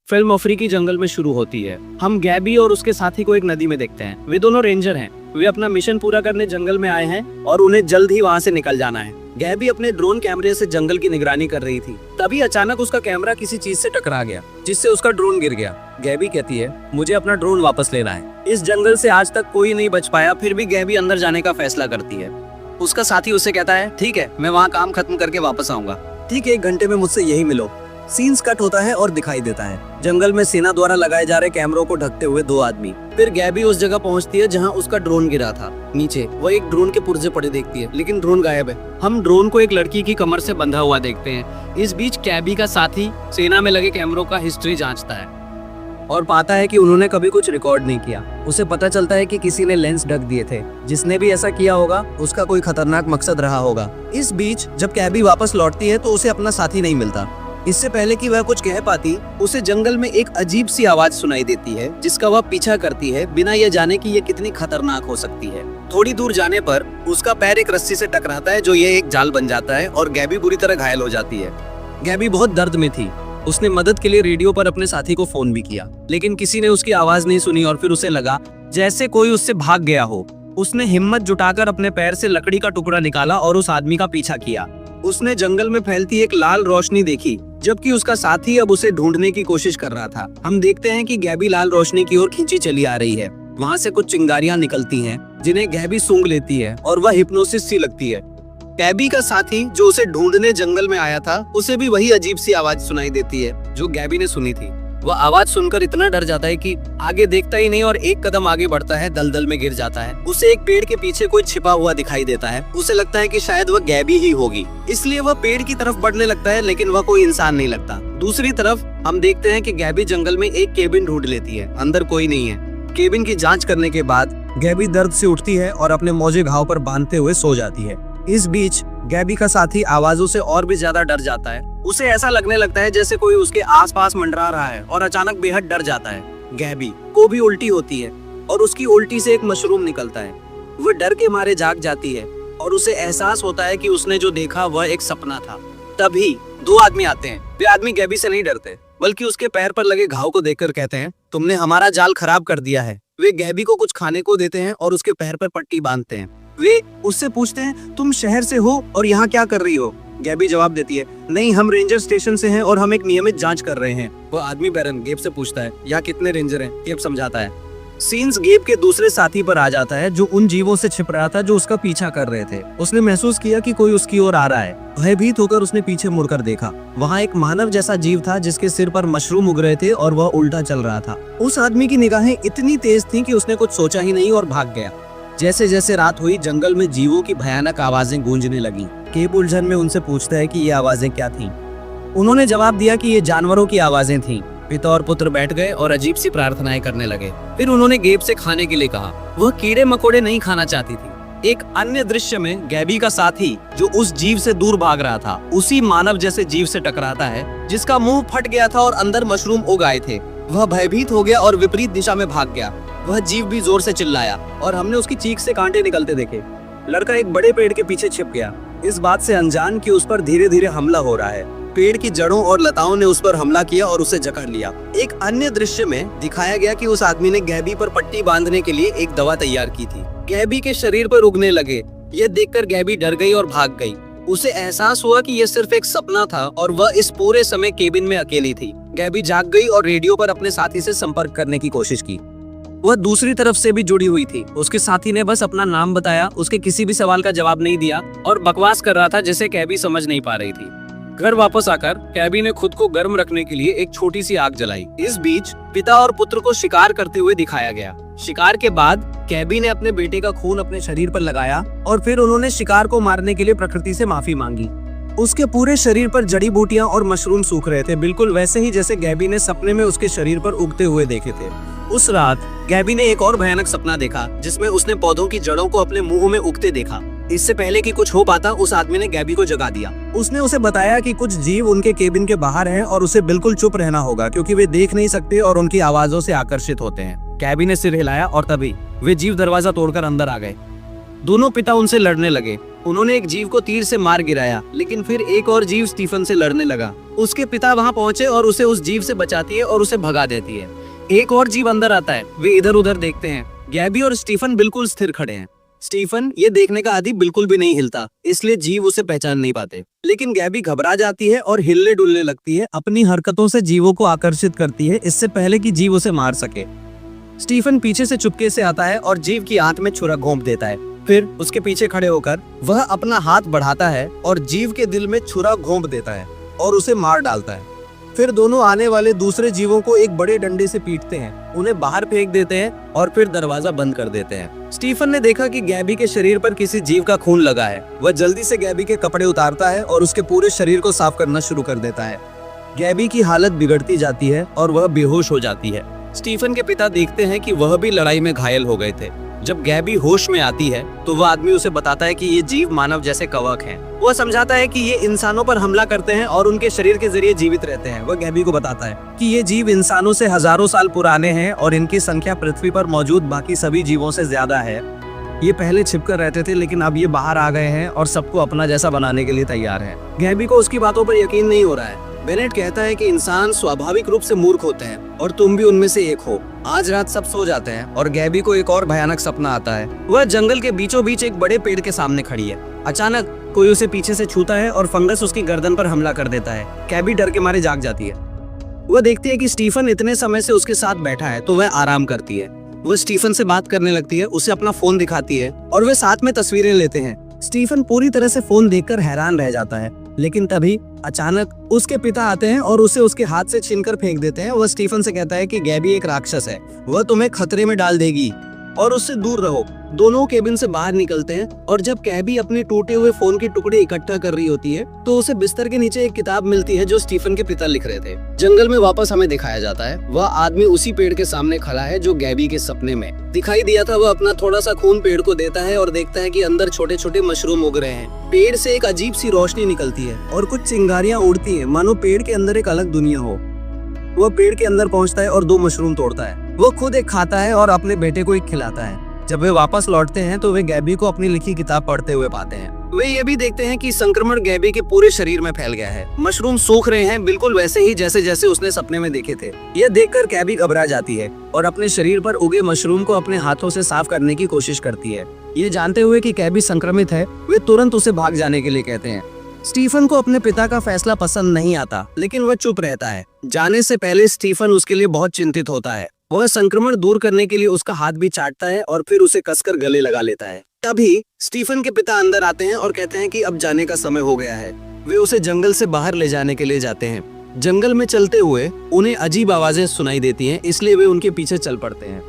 Film अफ्रीकी जंगल में शुरू होती है। हम गैबी और उसके साथी को एक नदी में देखते हैं। वे दोनों रेंजर हैं। वे अपना मिशन पूरा करने जंगल में आए हैं और उन्हें जल्द ही वहाँ से निकल जाना है। गैबी अपने ड्रोन कैमरे से जंगल की निगरानी कर रही थी। तभी अचानक उसका कैमरा किसी चीज से टकरा गया, जिससे उसका ड्रोन गिर गया। गैबी कहती है, मुझे अपना ड्रोन वापस लेना है। इस जंगल से आज तक कोई नहीं बच पाया, फिर भी गैबी अंदर जाने का फैसला करती है। उसका साथी उससे कहता है, ठीक है, मैं वहाँ काम खत्म करके वापस आऊंगा। ठीक है, 1 घंटे में मुझसे यही मिलो। सीन्स कट होता है और दिखाई देता है जंगल में सेना द्वारा लगाए जा रहे कैमरों को ढकते हुए 2 आदमी। फिर गैबी उस जगह पहुंचती है जहां उसका ड्रोन गिरा था। नीचे वो एक ड्रोन के पुर्जे पड़े देखती है, लेकिन ड्रोन गायब है। हम ड्रोन को एक लड़की की कमर से बंधा हुआ देखते हैं। इस बीच गैबी का साथी सेना में लगे कैमरों का हिस्ट्री जांचता है और पाता है कि उन्होंने कभी कुछ रिकॉर्ड नहीं किया। उसे पता चलता है कि किसी ने लेंस ढक दिए थे। जिसने भी ऐसा किया होगा उसका कोई खतरनाक मकसद रहा होगा। इस बीच जब गैबी वापस लौटती है तो उसे अपना साथी नहीं मिलता। इससे पहले कि वह कुछ कह पाती, उसे जंगल में एक अजीब सी आवाज सुनाई देती है, जिसका वह पीछा करती है बिना यह जाने कि यह कितनी खतरनाक हो सकती है। थोड़ी दूर जाने पर उसका पैर एक रस्सी से टकराता है, जो यह एक जाल बन जाता है और गैबी बुरी तरह घायल हो जाती है। गैबी बहुत दर्द में थी। उसने मदद के लिए रेडियो पर अपने साथी को फोन भी किया, लेकिन किसी ने उसकी आवाज नहीं सुनी और फिर उसे लगा जैसे कोई उससे भाग गया हो। उसने हिम्मत जुटाकर अपने पैर से लकड़ी का टुकड़ा निकाला और उस आदमी का पीछा किया। उसने जंगल में फैलती एक लाल रोशनी देखी, जबकि उसका साथी अब उसे ढूंढने की कोशिश कर रहा था। हम देखते हैं कि गैबी लाल रोशनी की ओर खींची चली आ रही है। वहाँ से कुछ चिंगारियां निकलती हैं, जिन्हें गैबी सूंघ लेती है और वह हिप्नोसिस सी लगती है। गैबी का साथी जो उसे ढूंढने जंगल में आया था, उसे भी वही अजीब सी आवाज सुनाई देती है जो गैबी ने सुनी थी। वह आवाज सुनकर इतना डर जाता है कि आगे देखता ही नहीं और 1 कदम आगे बढ़ता है, दलदल में गिर जाता है। उसे एक पेड़ के पीछे कोई छिपा हुआ दिखाई देता है। उसे लगता है कि शायद वह गैबी ही होगी, इसलिए वह पेड़ की तरफ बढ़ने लगता है, लेकिन वह कोई इंसान नहीं लगता। दूसरी तरफ हम देखते हैं कि गैबी जंगल में एक केबिन ढूंढ लेती है। अंदर कोई नहीं है। केबिन की जांच करने के बाद गैबी दर्द से उठती है और अपने मोजे घाव पर बांधते हुए सो जाती है। इस बीच गैबी का साथी आवाजों से और भी ज्यादा डर जाता है। उसे ऐसा लगने लगता है जैसे कोई उसके आसपास मंडरा रहा है और अचानक बेहद डर जाता है। गैबी को भी उल्टी होती है और उसकी उल्टी से एक मशरूम निकलता है। वह डर के मारे जाग जाती है और उसे एहसास होता है कि उसने जो देखा वह एक सपना था। तभी 2 आदमी आते हैं। वे आदमी गैबी से नहीं डरते, बल्कि उसके पैर पर लगे घाव को देखकर कहते हैं, तुमने हमारा जाल खराब कर दिया है। वे गैबी को कुछ खाने को देते हैं और उसके पैर पर पट्टी बांधते हैं। वे उससे पूछते हैं, तुम शहर से हो और यहाँ क्या कर रही हो? गैबी जवाब देती है, नहीं, हम रेंजर स्टेशन से हैं और हम एक नियमित जांच कर रहे हैं। वो आदमी बैरन गेब से पूछता है, यहाँ कितने रेंजर हैं? गेब समझाता है। सीन्स गेब के दूसरे साथी पर आ जाता है, जो उन जीवों से छिप रहा था जो उसका पीछा कर रहे थे। उसने महसूस किया कि कोई उसकी ओर आ रहा है। भयभीत होकर उसने पीछे मुड़कर देखा। वहाँ एक मानव जैसा जीव था, जिसके सिर पर मशरूम उग रहे थे और वह उल्टा चल रहा था। उस आदमी की निगाहें इतनी तेज थीं कि उसने कुछ सोचा ही नहीं और भाग गया। जैसे जैसे रात हुई, जंगल में जीवों की भयानक आवाजें गूंजने लगीं। केब उलझन में उनसे पूछता है कि ये आवाजें क्या थीं। उन्होंने जवाब दिया कि ये जानवरों की आवाजें थीं। पिता और पुत्र बैठ गए और अजीब सी प्रार्थनाएं करने लगे। फिर उन्होंने गेब से खाने के लिए कहा। वह कीड़े मकोड़े नहीं खाना चाहती थी। एक अन्य दृश्य में गैबी का साथी, जो उस जीव से दूर भाग रहा था, उसी मानव जैसे जीव से टकराता है, जिसका मुंह फट गया था और अंदर मशरूम उग आए थे। वह भयभीत हो गया और विपरीत दिशा में भाग गया। वह जीव भी जोर से चिल्लाया और हमने उसकी चीख से कांटे निकलते देखे। लड़का एक बड़े पेड़ के पीछे छिप गया, इस बात से अनजान कि उस पर धीरे धीरे हमला हो रहा है। पेड़ की जड़ों और लताओं ने उस पर हमला किया और उसे जकड़ लिया। एक अन्य दृश्य में दिखाया गया कि उस आदमी ने गैबी पर पट्टी बांधने के लिए एक दवा तैयार की थी। गैबी के शरीर पर उगने लगे। यह देखकर गैबी डर गई और भाग गई। उसे एहसास हुआ कि यह सिर्फ एक सपना था और वह इस पूरे समय केबिन में अकेली थी। गैबी जाग गई और रेडियो पर अपने साथी से संपर्क करने की कोशिश की। वह दूसरी तरफ से भी जुड़ी हुई थी। उसके साथी ने बस अपना नाम बताया, उसके किसी भी सवाल का जवाब नहीं दिया और बकवास कर रहा था, जिसे गैबी समझ नहीं पा रही थी। घर वापस आकर गैबी ने खुद को गर्म रखने के लिए एक छोटी सी आग जलाई। इस बीच पिता और पुत्र को शिकार करते हुए दिखाया गया। शिकार के बाद गैबी ने अपने बेटे का खून अपने शरीर पर लगाया और फिर उन्होंने शिकार को मारने के लिए प्रकृति से माफी मांगी। उसके पूरे शरीर पर जड़ी बूटियां और मशरूम सूख रहे थे, बिल्कुल वैसे ही जैसे गैबी ने सपने में उसके शरीर पर उगते हुए देखे थे। उस रात गैबी ने एक और भयानक सपना देखा, जिसमें उसने पौधों की जड़ों को अपने मुंह में उगते देखा। इससे पहले कि कुछ हो पाता, उस आदमी ने गैबी को जगा दिया। उसने उसे बताया कि कुछ जीव उनके केबिन के बाहर हैं और उसे बिल्कुल चुप रहना होगा, क्योंकि वे देख नहीं सकते और उनकी आवाजों से आकर्षित होते हैं। गैबी ने सिर हिलाया और तभी वे जीव दरवाजा तोड़कर अंदर आ गए। दोनों पिता उनसे लड़ने लगे। उन्होंने एक जीव को तीर से मार गिराया, लेकिन फिर एक और जीव स्टीफन से लड़ने लगा। उसके पिता वहां पहुंचे और उसे उस जीव से बचाती है और उसे भगा देती है। एक और जीव अंदर आता है। वे इधर उधर देखते हैं। गैबी और स्टीफन बिल्कुल स्थिर खड़े हैं। स्टीफन ये देखने का आदि बिल्कुल भी नहीं हिलता, इसलिए जीव उसे पहचान नहीं पाते। लेकिन गैबी घबरा जाती है और हिलने डुलने लगती है। अपनी हरकतों से जीवों को आकर्षित करती है, इससे पहले कि जीव उसे मार सके। स्टीफन पीछे से चुपके से आता है और जीव की आंत में छुरा घोंप देता है। फिर उसके पीछे खड़े होकर वह अपना हाथ बढ़ाता है और जीव के दिल में छुरा घोंप देता है और उसे मार डालता है। फिर दोनों आने वाले दूसरे जीवों को एक बड़े डंडे से पीटते हैं, उन्हें बाहर फेंक देते हैं और फिर दरवाजा बंद कर देते हैं। स्टीफन ने देखा कि गैबी के शरीर पर किसी जीव का खून लगा है। वह जल्दी से गैबी के कपड़े उतारता है और उसके पूरे शरीर को साफ करना शुरू कर देता है। गैबी की हालत बिगड़ती जाती है और वह बेहोश हो जाती है। स्टीफन के पिता देखते हैं कि वह भी लड़ाई में घायल हो गए थे। जब गैबी होश में आती है तो वह आदमी उसे बताता है कि ये जीव मानव जैसे कवक हैं। वह समझाता है कि ये इंसानों पर हमला करते हैं और उनके शरीर के जरिए जीवित रहते हैं। वह गैबी को बताता है कि ये जीव इंसानों से हजारों साल पुराने हैं और इनकी संख्या पृथ्वी पर मौजूद बाकी सभी जीवों से ज्यादा है। ये पहले छिपकर रहते थे, लेकिन अब ये बाहर आ गए हैं और सबको अपना जैसा बनाने के लिए तैयार है। गैबी को उसकी बातों पर यकीन नहीं हो रहा है। बेनेट कहता है कि इंसान स्वाभाविक रूप से मूर्ख होते हैं और तुम भी उनमें से एक हो। आज रात सब सो जाते हैं और गैबी को एक और भयानक सपना आता है। वह जंगल के बीचों बीच एक बड़े पेड़ के सामने खड़ी है। अचानक कोई उसे पीछे से छूता है और फंगस उसकी गर्दन पर हमला कर देता है। गैबी डर के मारे जाग जाती है। वह देखती है कि स्टीफन इतने समय से उसके साथ बैठा है, तो वह आराम करती है। वह स्टीफन से बात करने लगती है, उसे अपना फोन दिखाती है और वे साथ में तस्वीरें लेते हैं। स्टीफन पूरी तरह से फोन देखकर हैरान रह जाता है, लेकिन तभी अचानक उसके पिता आते हैं और उसे उसके हाथ से छीनकर फेंक देते हैं। वह स्टीफन से कहता है कि गैबी एक राक्षस है, वह तुम्हें खतरे में डाल देगी और उससे दूर रहो। दोनों केबिन से बाहर निकलते हैं और जब गैबी अपने टूटे हुए फोन के टुकड़े इकट्ठा कर रही होती है तो उसे बिस्तर के नीचे एक किताब मिलती है जो स्टीफन के पिता लिख रहे थे। जंगल में वापस हमें दिखाया जाता है। वह आदमी उसी पेड़ के सामने खड़ा है जो गैबी के सपने में दिखाई दिया था। वह अपना थोड़ा सा खून पेड़ को देता है और देखता है कि अंदर छोटे छोटे मशरूम उग रहे हैं। पेड़ से एक अजीब सी रोशनी निकलती है और कुछ चिंगारियां उड़ती है, मानो पेड़ के अंदर एक अलग दुनिया हो। वह पेड़ के अंदर पहुंचता है और 2 मशरूम तोड़ता है। वो खुद एक खाता है और अपने बेटे को एक खिलाता है। जब वे वापस लौटते हैं तो वे गैबी को अपनी लिखी किताब पढ़ते हुए पाते हैं। वे ये भी देखते हैं कि संक्रमण गैबी के पूरे शरीर में फैल गया है। मशरूम सूख रहे हैं, बिल्कुल वैसे ही जैसे जैसे उसने सपने में देखे थे। यह देखकर गैबी घबरा जाती है और अपने शरीर पर उगे मशरूम को अपने हाथों से साफ करने की कोशिश करती है। ये जानते हुए कि गैबी संक्रमित है, वे तुरंत उसे भाग जाने के लिए कहते हैं। स्टीफन को अपने पिता का फैसला पसंद नहीं आता, लेकिन वह चुप रहता है। जाने से पहले स्टीफन उसके लिए बहुत चिंतित होता है। वह संक्रमण दूर करने के लिए उसका हाथ भी चाटता है और फिर उसे कसकर गले लगा लेता है। तभी स्टीफन के पिता अंदर आते हैं और कहते हैं कि अब जाने का समय हो गया है। वे उसे जंगल से बाहर ले जाने के लिए जाते हैं। जंगल में चलते हुए उन्हें अजीब आवाजें सुनाई देती हैं, इसलिए वे उनके पीछे चल पड़ते हैं।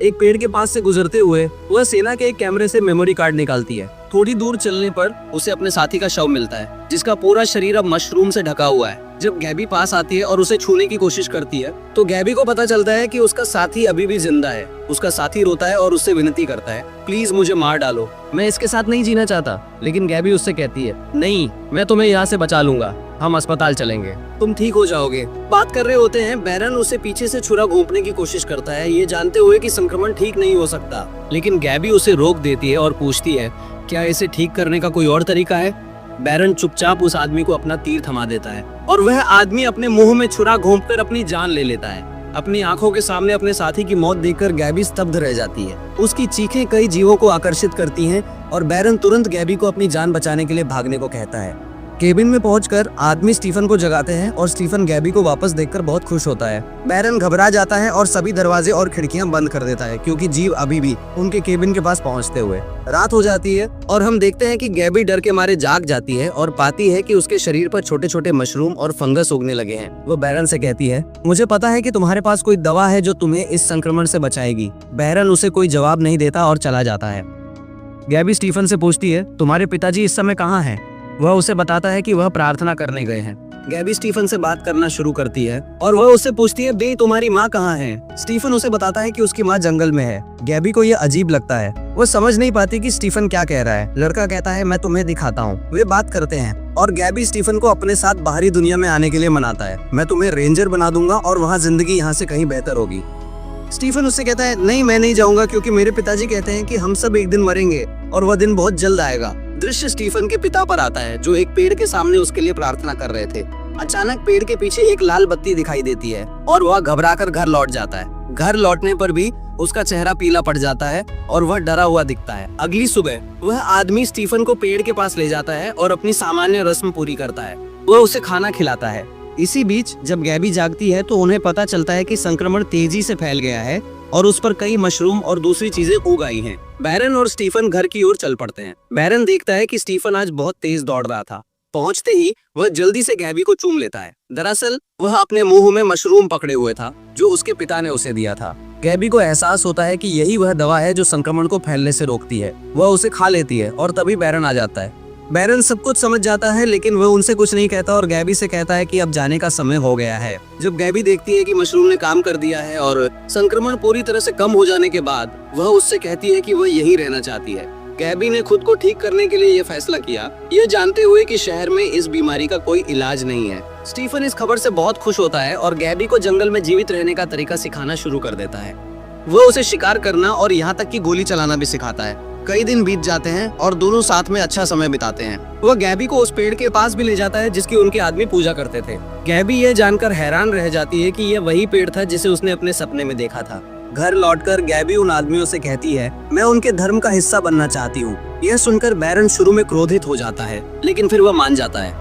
एक पेड़ के पास से गुजरते हुए वह सेना के एक कैमरे से मेमोरी कार्ड निकालती है। थोड़ी दूर चलने पर उसे अपने साथी का शव मिलता है, जिसका पूरा शरीर अब मशरूम से ढका हुआ है। जब गैबी पास आती है और उसे छूने की कोशिश करती है तो गैबी को पता चलता है कि उसका साथी अभी भी जिंदा है। उसका साथी रोता है और उससे विनती करता है, प्लीज मुझे मार डालो, मैं इसके साथ नहीं जीना चाहता। लेकिन गैबी उससे कहती है, नहीं, मैं तुम्हें यहाँ से बचा लूंगा, हम अस्पताल चलेंगे, तुम ठीक हो जाओगे। बात कर रहे होते हैं, बैरन उसे पीछे से छुरा घोंपने की कोशिश करता है, ये जानते हुए कि संक्रमण ठीक नहीं हो सकता। लेकिन गैबी उसे रोक देती है और पूछती है, क्या इसे ठीक करने का कोई और तरीका है? बैरन चुपचाप उस आदमी को अपना तीर थमा देता है और वह आदमी अपने मुंह में छुरा घोंपकर अपनी जान ले लेता है। अपनी आंखों के सामने अपने साथी की मौत देखकर गैबी स्तब्ध रह जाती है। उसकी चीखें कई जीवों को आकर्षित करती हैं और बैरन तुरंत गैबी को अपनी जान बचाने के लिए भागने को कहता है। केबिन में पहुंचकर आदमी स्टीफन को जगाते हैं और स्टीफन गैबी को वापस देखकर बहुत खुश होता है। बैरन घबरा जाता है और सभी दरवाजे और खिड़कियां बंद कर देता है, क्योंकि जीव अभी भी उनके केबिन के पास पहुंचते हुए। रात हो जाती है और हम देखते हैं कि गैबी डर के मारे जाग जाती है और पाती है कि उसके शरीर पर छोटे छोटे मशरूम और फंगस उगने लगे हैं। वो बैरन से कहती है, मुझे पता है कि तुम्हारे पास कोई दवा है जो तुम्हें इस संक्रमण से बचाएगी। बैरन उसे कोई जवाब नहीं देता और चला जाता है। गैबी स्टीफन से पूछती है, तुम्हारे पिताजी इस समय कहाँ हैं? वह उसे बताता है कि वह प्रार्थना करने गए हैं। गैबी स्टीफन से बात करना शुरू करती है और वह उससे पूछती है, बे तुम्हारी माँ कहाँ है? स्टीफन उसे बताता है कि उसकी माँ जंगल में है। गैबी को यह अजीब लगता है, वो समझ नहीं पाती कि स्टीफन क्या कह रहा है। लड़का कहता है, मैं तुम्हें दिखाता हूँ। वे बात करते हैं और गैबी स्टीफन को अपने साथ बाहरी दुनिया में आने के लिए मनाता है। मैं तुम्हें रेंजर बना दूंगा और वहाँ जिंदगी यहाँ से कहीं बेहतर होगी। स्टीफन उससे कहता है, नहीं, मैं नहीं जाऊंगा, क्योंकि मेरे पिताजी कहते हैं कि हम सब एक दिन मरेंगे। और वह दिन बहुत जल्द आएगा। दृश्य स्टीफन के पिता पर आता है, जो एक पेड़ के सामने उसके लिए प्रार्थना कर रहे थे। अचानक पेड़ के पीछे एक लाल बत्ती दिखाई देती है और वह घबराकर घर लौट जाता है। घर लौटने पर भी उसका चेहरा पीला पड़ जाता है और वह डरा हुआ दिखता है। अगली सुबह वह आदमी स्टीफन को पेड़ के पास ले जाता है और अपनी सामान्य रस्म पूरी करता है। वह उसे खाना खिलाता है। इसी बीच जब गैबी जागती है तो उन्हें पता चलता है कि संक्रमण तेजी से फैल गया है और उस पर कई मशरूम और दूसरी चीजें उग आई हैं। बैरन और स्टीफन घर की ओर चल पड़ते हैं। बैरन देखता है कि स्टीफन आज बहुत तेज दौड़ रहा था। पहुंचते ही वह जल्दी से गैबी को चूम लेता है। दरअसल वह अपने मुंह में मशरूम पकड़े हुए था जो उसके पिता ने उसे दिया था। गैबी को एहसास होता है कि यही वह दवा है जो संक्रमण को फैलने से रोकती है। वह उसे खा लेती है और तभी बैरन आ जाता है। बैरन सब कुछ समझ जाता है, लेकिन वह उनसे कुछ नहीं कहता और गैबी से कहता है कि अब जाने का समय हो गया है। जब गैबी देखती है कि मशरूम ने काम कर दिया है और संक्रमण पूरी तरह से कम हो जाने के बाद वह उससे कहती है कि वह यहीं रहना चाहती है। गैबी ने खुद को ठीक करने के लिए यह फैसला किया, यह जानते हुए कि शहर में इस बीमारी का कोई इलाज नहीं है। स्टीफन इस खबर से बहुत खुश होता है और गैबी को जंगल में जीवित रहने का तरीका सिखाना शुरू कर देता है। वह उसे शिकार करना और यहाँ तक कि गोली चलाना भी सिखाता है। कई दिन बीत जाते हैं और दोनों साथ में अच्छा समय बिताते हैं। वह गैबी को उस पेड़ के पास भी ले जाता है जिसकी उनके आदमी पूजा करते थे। गैबी यह जानकर हैरान रह जाती है कि यह वही पेड़ था जिसे उसने अपने सपने में देखा था। घर लौटकर गैबी उन आदमियों से कहती है, मैं उनके धर्म का हिस्सा बनना चाहती हूँ। यह सुनकर बैरन शुरू में क्रोधित हो जाता है, लेकिन फिर वह मान जाता है।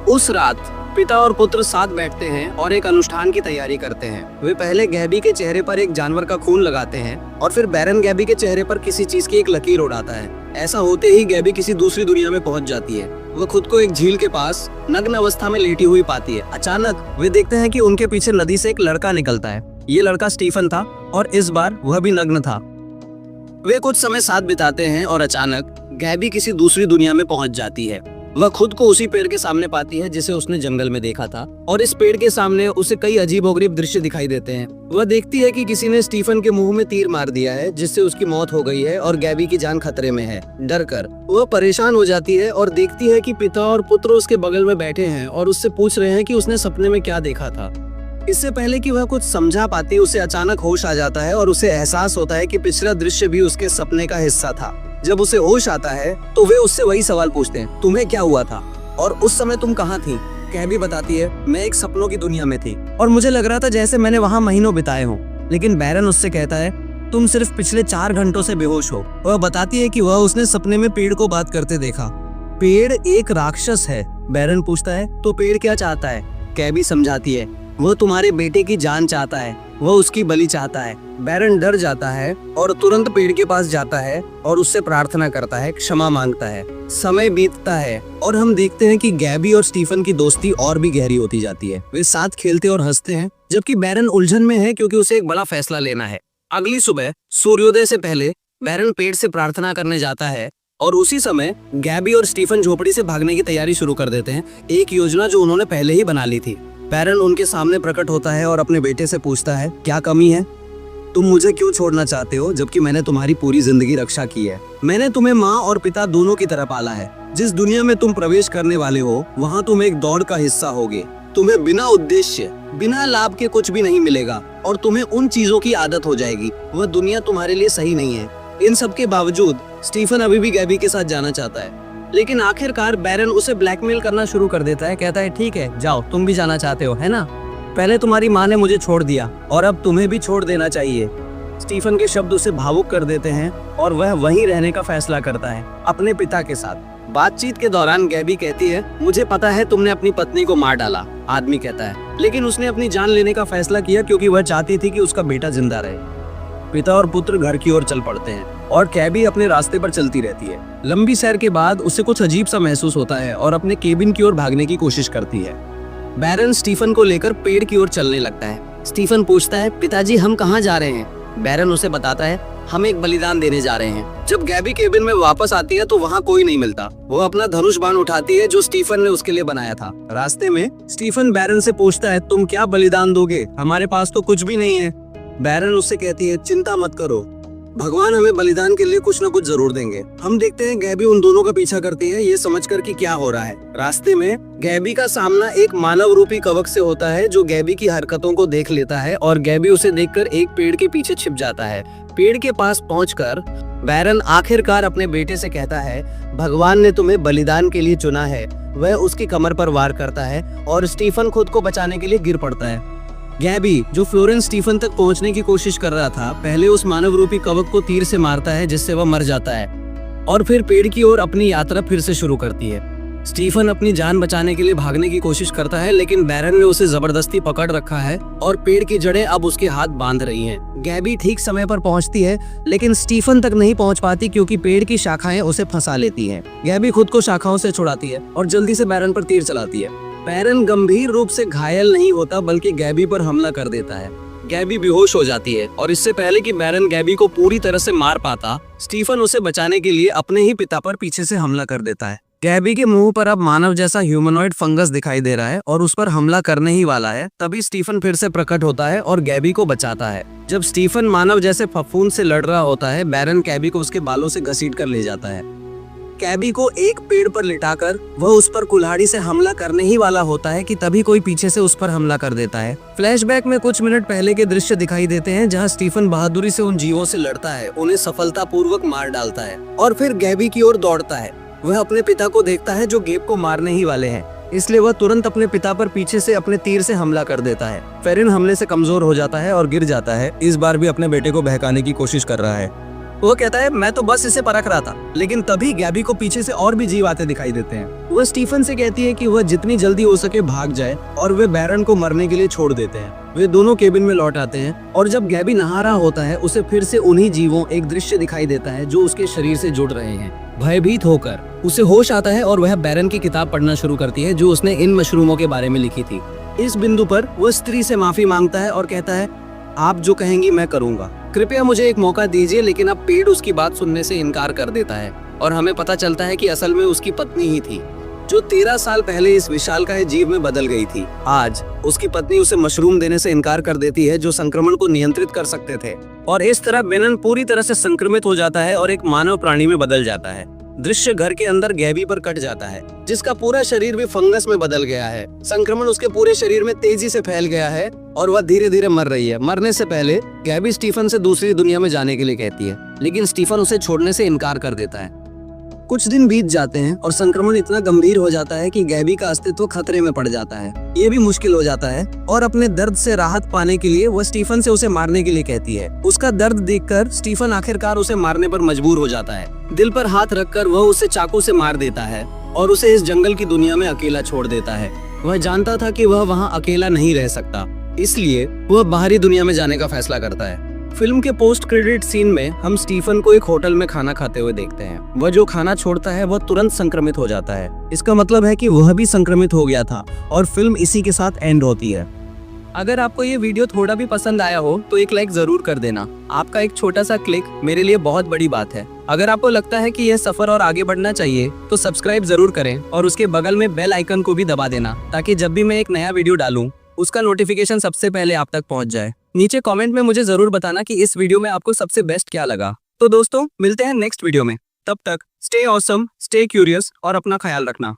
उस रात पिता और पुत्र साथ बैठते हैं और एक अनुष्ठान की तैयारी करते हैं। वे पहले गैबी के चेहरे पर एक जानवर का खून लगाते हैं और फिर बैरन गैबी के चेहरे पर किसी चीज की एक लकीर उड़ाता है। ऐसा होते ही गैबी किसी दूसरी दुनिया में पहुंच जाती है। वह खुद को एक झील के पास नग्न अवस्था में लेटी हुई पाती है। अचानक वे देखते हैं कि उनके पीछे नदी से एक लड़का निकलता है। ये लड़का स्टीफन था और इस बार वह भी नग्न था। वे कुछ समय साथ बिताते हैं और अचानक गैबी किसी दूसरी दुनिया में पहुंच जाती है। वह खुद को उसी पेड़ के सामने पाती है जिसे उसने जंगल में देखा था और इस पेड़ के सामने उसे कई अजीबोगरीब दृश्य दिखाई देते हैं। वह देखती है कि किसी ने स्टीफन के मुंह में तीर मार दिया है जिससे उसकी मौत हो गई है और गैबी की जान खतरे में है। डरकर वह परेशान हो जाती है और देखती है कि पिता और पुत्र उसके बगल में बैठे हैं और उससे पूछ रहे हैं कि उसने सपने में क्या देखा था। इससे पहले कि वह कुछ समझा पाती उसे अचानक होश आ जाता है और उसे एहसास होता है कि पिछला दृश्य भी उसके सपने का हिस्सा था। जब उसे होश आता है तो वे उससे वही सवाल पूछते हैं, तुम्हें क्या हुआ था और उस समय तुम कहाँ थी? गैबी बताती है, मैं एक सपनों की दुनिया में थी और मुझे लग रहा था जैसे मैंने वहाँ महीनों बिताए हों। लेकिन बैरन उससे कहता है, तुम सिर्फ पिछले 4 घंटों से बेहोश हो। वह बताती है कि वह उसने सपने में पेड़ को बात करते देखा। पेड़ एक राक्षस है। बैरन पूछता है, तो पेड़ क्या चाहता है? गैबी समझाती है, वह तुम्हारे बेटे की जान चाहता है, वह उसकी बलि चाहता है। बैरन डर जाता है और तुरंत पेड़ के पास जाता है और उससे प्रार्थना करता है, क्षमा मांगता है। समय बीतता है और हम देखते हैं कि गैबी और स्टीफन की दोस्ती और भी गहरी होती जाती है। वे साथ खेलते और हंसते हैं, जबकि बैरन उलझन में है क्योंकि उसे एक बड़ा फैसला लेना है। अगली सुबह सूर्योदय से पहले बैरन पेड़ से प्रार्थना करने जाता है और उसी समय गैबी और स्टीफन झोपड़ी से भागने की तैयारी शुरू कर देते हैं, एक योजना जो उन्होंने पहले ही बना ली थी। बैरन उनके सामने प्रकट होता है और अपने बेटे से पूछता है, क्या कमी है? तुम मुझे क्यों छोड़ना चाहते हो जबकि मैंने तुम्हारी पूरी जिंदगी रक्षा की है? मैंने तुम्हें माँ और पिता दोनों की तरह पाला है। जिस दुनिया में तुम प्रवेश करने वाले हो वहाँ तुम एक दौड़ का हिस्सा होगे। तुम्हें बिना उद्देश्य, बिना लाभ के कुछ भी नहीं मिलेगा और तुम्हें उन चीजों की आदत हो जाएगी। वह दुनिया तुम्हारे लिए सही नहीं है। इन सब के बावजूद स्टीफन अभी भी गैबी के साथ जाना चाहता है, लेकिन आखिरकार बैरन उसे ब्लैकमेल करना शुरू कर देता है। कहता है, ठीक है जाओ, तुम भी जाना चाहते हो है ना? पहले तुम्हारी माँ ने मुझे छोड़ दिया और अब तुम्हें भी छोड़ देना चाहिए। स्टीफन के शब्द उसे भावुक कर देते हैं और वह वहीं रहने का फैसला करता है अपने पिता के साथ। बातचीत के दौरान गैबी कहती है, मुझे पता है तुमने अपनी पत्नी को मार डाला। आदमी कहता है, लेकिन उसने अपनी जान लेने का फैसला किया क्योंकि वह चाहती थी कि उसका बेटा जिंदा रहे। पिता और पुत्र घर की ओर चल पड़ते हैं और गैबी अपने रास्ते पर चलती रहती है। लंबी सैर के बाद उसे कुछ अजीब सा महसूस होता है और अपने केबिन की ओर भागने की कोशिश करती है। बैरन स्टीफन को लेकर पेड़ की ओर चलने लगता है। स्टीफन पूछता है, पिताजी हम कहाँ जा रहे हैं? बैरन उसे बताता है, हम एक बलिदान देने जा रहे हैं। जब गैबी केबिन में वापस आती है तो वहाँ कोई नहीं मिलता। वो अपना धनुष बाण उठाती है जो स्टीफन ने उसके लिए बनाया था। रास्ते में स्टीफन बैरन से पूछता है, तुम क्या बलिदान दोगे? हमारे पास तो कुछ भी नहीं है। बैरन उससे कहती है, चिंता मत करो, भगवान हमें बलिदान के लिए कुछ न कुछ जरूर देंगे। हम देखते हैं गैबी उन दोनों का पीछा करती है, ये समझकर कि क्या हो रहा है। रास्ते में गैबी का सामना एक मानव रूपी कवक से होता है जो गैबी की हरकतों को देख लेता है और गैबी उसे देखकर एक पेड़ के पीछे छिप जाता है। पेड़ के पास पहुंचकर बैरन आखिरकार अपने बेटे से कहता है, भगवान ने तुम्हें बलिदान के लिए चुना है। वह उसकी कमर पर वार करता है और स्टीफन खुद को बचाने के लिए गिर पड़ता है। गैबी, जो फ्लोरेंस स्टीफन तक पहुंचने की कोशिश कर रहा था, पहले उस मानव रूपी कवक को तीर से मारता है जिससे वह मर जाता है और फिर पेड़ की ओर अपनी यात्रा फिर से शुरू करती है। स्टीफन अपनी जान बचाने के लिए भागने की कोशिश करता है, लेकिन बैरन ने उसे जबरदस्ती पकड़ रखा है और पेड़ की जड़ें अब उसके हाथ बांध रही हैं। गैबी ठीक समय पर पहुंचती है, लेकिन स्टीफन तक नहीं पहुंच पाती क्योंकि पेड़ की शाखाएं उसे फंसा लेती हैं। गैबी खुद को शाखाओं से छुड़ाती है और जल्दी से बैरन पर तीर चलाती है। बैरन गंभीर रूप से घायल नहीं होता, बल्कि गैबी पर हमला कर देता है। गैबी बेहोश हो जाती है और इससे पहले कि बैरन गैबी को पूरी तरह से मार पाता, स्टीफन उसे बचाने के लिए अपने ही पिता पर पीछे से हमला कर देता है। गैबी के मुंह पर अब मानव जैसा ह्यूमनॉइड फंगस दिखाई दे रहा है और उस पर हमला करने ही वाला है। तभी स्टीफन फिर से प्रकट होता है और गैबी को बचाता है। जब स्टीफन मानव जैसे फफूंद से लड़ रहा होता है, बैरन गैबी को उसके बालों से घसीट कर ले जाता है। गैबी को एक पेड़ पर लिटाकर वह उस पर कुल्हाड़ी से हमला करने ही वाला होता है कि तभी कोई पीछे से उस पर हमला कर देता है। फ्लैशबैक में कुछ मिनट पहले के दृश्य दिखाई देते हैं जहां स्टीफन बहादुरी से उन जीवों से लड़ता है, उन्हें सफलतापूर्वक मार डालता है और फिर गैबी की ओर दौड़ता है। वह अपने पिता को देखता है जो गेब को मारने ही वाले हैं, इसलिए वह तुरंत अपने पिता पर पीछे से अपने तीर से हमला कर देता है। फेरिन हमले से कमजोर हो जाता है और गिर जाता है। इस बार भी अपने बेटे को बहकाने की कोशिश कर रहा है। वो कहता है, मैं तो बस इसे परख रहा था। लेकिन तभी गैबी को पीछे से और भी जीव आते दिखाई देते हैं। वह स्टीफन से कहती है कि वह जितनी जल्दी हो सके भाग जाए और वे बैरन को मरने के लिए छोड़ देते हैं। वे दोनों केबिन में लौट आते हैं और जब गैबी नहा रहा होता है, उसे फिर से उन्हीं जीवों एक दृश्य दिखाई देता है जो उसके शरीर से जुड़ रहे हैं। भयभीत होकर उसे होश आता है और वह बैरन की किताब पढ़ना शुरू करती है जो उसने इन मशरूमों के बारे में लिखी थी। इस बिंदु पर वह स्त्री से माफी मांगता है और कहता है, आप जो कहेंगी मैं करूंगा, कृपया मुझे एक मौका दीजिए। लेकिन अब पेड़ उसकी बात सुनने से इनकार कर देता है और हमें पता चलता है कि असल में उसकी पत्नी ही थी जो 13 साल पहले इस विशालकाय जीव में बदल गई थी। आज उसकी पत्नी उसे मशरूम देने से इनकार कर देती है जो संक्रमण को नियंत्रित कर सकते थे और इस तरह बेनन पूरी तरह से संक्रमित हो जाता है और एक मानव प्राणी में बदल जाता है। दृश्य घर के अंदर गैबी पर कट जाता है जिसका पूरा शरीर भी फंगस में बदल गया है। संक्रमण उसके पूरे शरीर में तेजी से फैल गया है और वह धीरे धीरे मर रही है। मरने से पहले गैबी स्टीफन से दूसरी दुनिया में जाने के लिए कहती है, लेकिन स्टीफन उसे छोड़ने से इनकार कर देता है। कुछ दिन बीत जाते हैं और संक्रमण इतना गंभीर हो जाता है कि गैबी का अस्तित्व खतरे में पड़ जाता है। ये भी मुश्किल हो जाता है और अपने दर्द से राहत पाने के लिए वह स्टीफन से उसे मारने के लिए कहती है। उसका दर्द देखकर स्टीफन आखिरकार उसे मारने पर मजबूर हो जाता है। दिल पर हाथ रखकर वह उसे चाकू से मार देता है और उसे इस जंगल की दुनिया में अकेला छोड़ देता है। वह जानता था कि वह वहाँ अकेला नहीं रह सकता, इसलिए वह बाहरी दुनिया में जाने का फैसला करता है। फिल्म के पोस्ट क्रेडिट सीन में हम स्टीफन को एक होटल में खाना खाते हुए देखते हैं। वह जो खाना छोड़ता है वह तुरंत संक्रमित हो जाता है। इसका मतलब है कि वह भी संक्रमित हो गया था और फिल्म इसी के साथ एंड होती है। अगर आपको ये वीडियो थोड़ा भी पसंद आया हो तो एक लाइक जरूर कर देना। आपका एक छोटा सा क्लिक मेरे लिए बहुत बड़ी बात है। अगर आपको लगता है कि यह सफर और आगे बढ़ना चाहिए तो सब्सक्राइब जरूर करें और उसके बगल में बेल आइकन को भी दबा देना ताकि जब भी मैं एक नया वीडियो डालूं उसका नोटिफिकेशन सबसे पहले आप तक पहुंच जाए। नीचे कमेंट में मुझे जरूर बताना कि इस वीडियो में आपको सबसे बेस्ट क्या लगा। तो दोस्तों, मिलते हैं नेक्स्ट वीडियो में। तब तक स्टे ऑसम, स्टे क्यूरियस और अपना ख्याल रखना।